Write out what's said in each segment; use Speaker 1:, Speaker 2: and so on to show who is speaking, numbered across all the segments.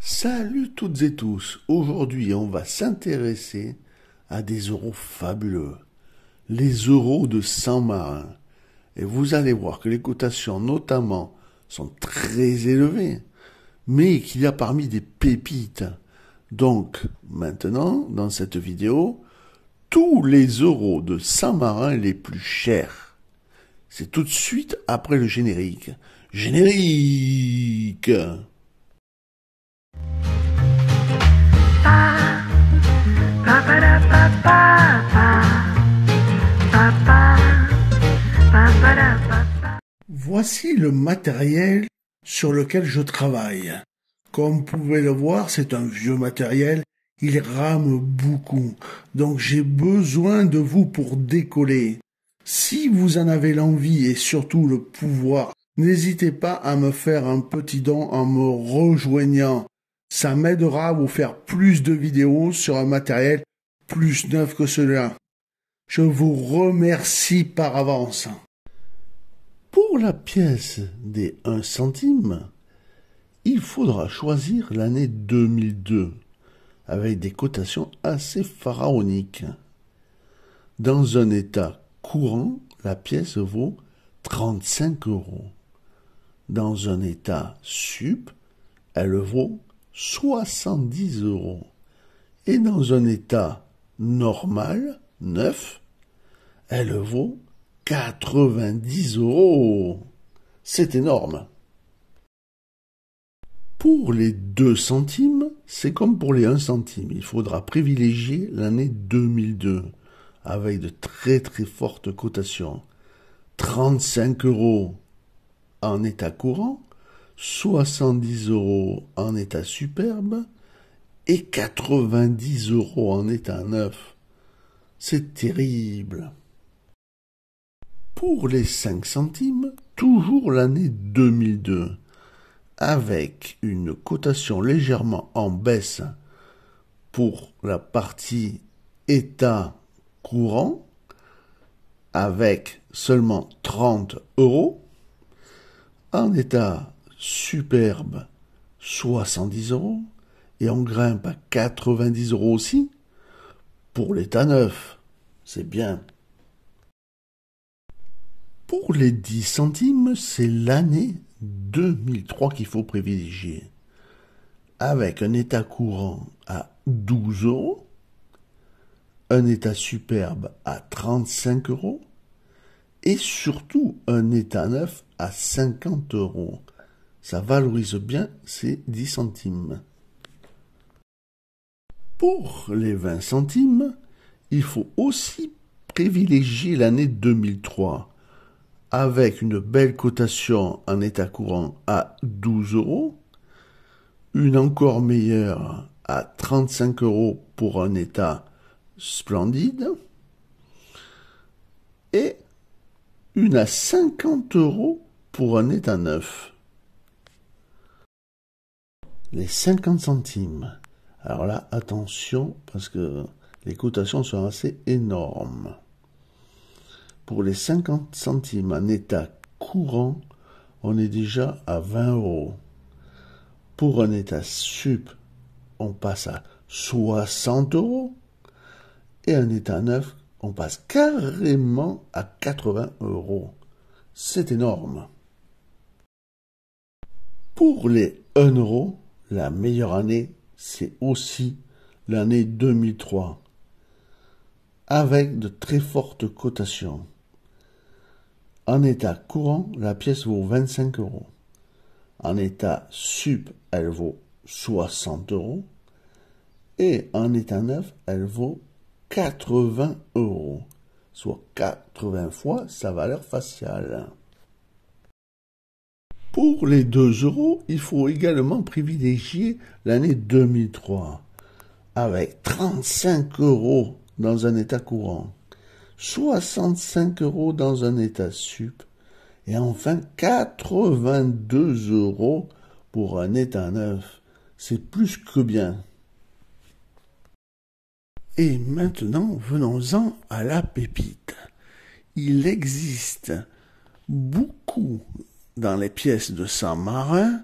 Speaker 1: Salut toutes et tous, aujourd'hui on va s'intéresser à des euros fabuleux, les euros de Saint-Marin. Et vous allez voir que les cotations notamment sont très élevées, mais qu'il y a parmi des pépites. Donc maintenant, dans cette vidéo, tous les euros de Saint-Marin les plus chers. C'est tout de suite après le générique. Générique! Voici le matériel sur lequel je travaille. Comme vous pouvez le voir, c'est un vieux matériel, il rame beaucoup. Donc j'ai besoin de vous pour décoller. Si vous en avez l'envie et surtout le pouvoir, n'hésitez pas à me faire un petit don en me rejoignant. Ça m'aidera à vous faire plus de vidéos sur un matériel plus neuf que celui-là. Je vous remercie par avance. Pour la pièce des 1 centime, il faudra choisir l'année 2002, avec des cotations assez pharaoniques. Dans un état courant, la pièce vaut 35 euros. Dans un état sup, elle vaut 70 euros. Et dans un état normal, neuf, elle vaut 90 euros. C'est énorme. Pour les 2 centimes, c'est comme pour les 1 centime. Il faudra privilégier l'année 2002 avec de très très fortes cotations. 35 euros en état courant, 70 euros en état superbe et 90 euros en état neuf. C'est terrible. Pour les 5 centimes, toujours l'année 2002, avec une cotation légèrement en baisse pour la partie état courant, avec seulement 30 euros, en état superbe 70 euros, et on grimpe à 90 euros aussi, pour l'état neuf, c'est bien. Pour les 10 centimes, c'est l'année 2003 qu'il faut privilégier, avec un état courant à 12 euros, un état superbe à 35 euros, et surtout un état neuf à 50 euros. Ça valorise bien ces 10 centimes. Pour les 20 centimes, il faut aussi privilégier l'année 2003, avec une belle cotation en état courant à 12 euros, une encore meilleure à 35 euros pour un état splendide, et une à 50 euros pour un état neuf. Les 50 centimes. Alors là, attention, parce que les cotations sont assez énormes. Pour les 50 centimes en état courant, on est déjà à 20 euros. Pour un état sup, on passe à 60 euros. Et un état neuf, on passe carrément à 80 euros. C'est énorme. Pour les 1 euro, la meilleure année, c'est aussi l'année 2003, avec de très fortes cotations. En état courant, la pièce vaut 25 euros. En état sup, elle vaut 60 euros. Et en état neuf, elle vaut 80 euros, soit 80 fois sa valeur faciale. Pour les 2 euros, il faut également privilégier l'année 2003, avec 35 euros dans un état courant, 65 euros dans un état sup, et enfin 82 euros pour un état neuf. C'est plus que bien. Et maintenant, venons-en à la pépite. Il existe beaucoup dans les pièces de Saint-Marin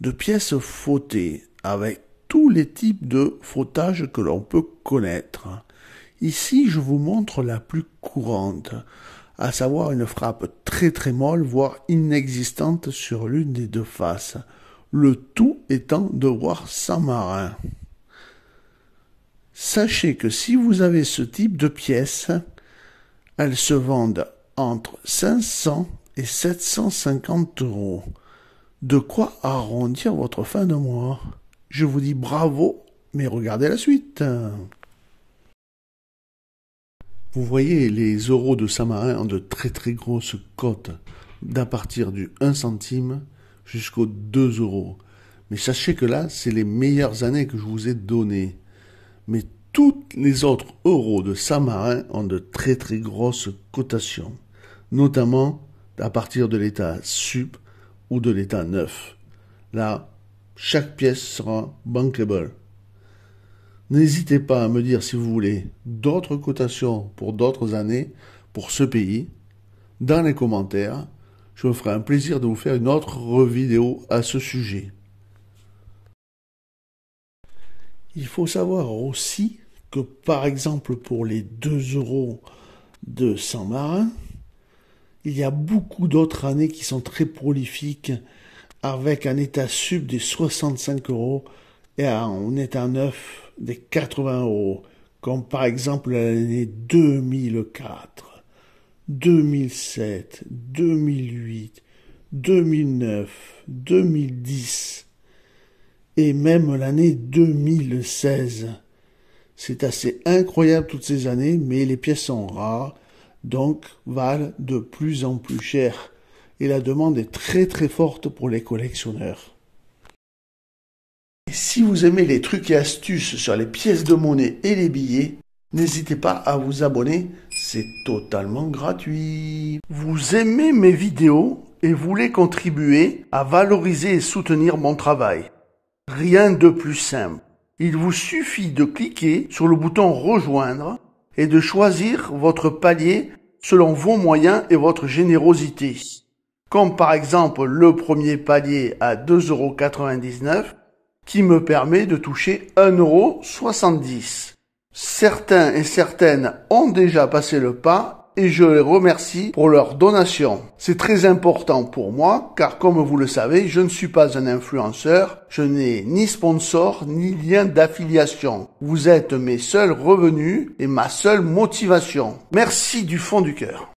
Speaker 1: de pièces fautées avec tous les types de frottage que l'on peut connaître. Ici, je vous montre la plus courante, à savoir une frappe très molle, voire inexistante sur l'une des deux faces. Le tout étant de voir sans marin. Sachez que si vous avez ce type de pièces, elles se vendent entre 500 et 750 €. De quoi arrondir votre fin de mois. Je vous dis bravo, mais regardez la suite. Vous voyez, les euros de Saint-Marin ont de très grosses cotes, d'à partir du 1 centime jusqu'aux 2 €. Mais sachez que là, c'est les meilleures années que je vous ai données. Mais tous les autres euros de Saint-Marin ont de très grosses cotations, notamment à partir de l'état sup ou de l'état neuf. Là, chaque pièce sera bankable. N'hésitez pas à me dire si vous voulez d'autres cotations pour d'autres années pour ce pays dans les commentaires. Je me ferai un plaisir de vous faire une autre vidéo à ce sujet. Il faut savoir aussi que par exemple pour les 2 € de Saint-Marin, il y a beaucoup d'autres années qui sont très prolifiques avec un état sub des 65 € et un état neuf des 80 €, comme par exemple l'année 2004, 2007, 2008, 2009, 2010 et même l'année 2016. C'est assez incroyable toutes ces années, mais les pièces sont rares, donc valent de plus en plus cher. Et la demande est très forte pour les collectionneurs. Et si vous aimez les trucs et astuces sur les pièces de monnaie et les billets, n'hésitez pas à vous abonner, c'est totalement gratuit. Vous aimez mes vidéos et voulez contribuer à valoriser et soutenir mon travail. Rien de plus simple. Il vous suffit de cliquer sur le bouton rejoindre et de choisir votre palier selon vos moyens et votre générosité. Comme par exemple le premier palier à 2,99 € qui me permet de toucher 1,70 €. Certains et certaines ont déjà passé le pas et je les remercie pour leur donation. C'est très important pour moi car comme vous le savez, je ne suis pas un influenceur, je n'ai ni sponsor ni lien d'affiliation. Vous êtes mes seuls revenus et ma seule motivation. Merci du fond du cœur.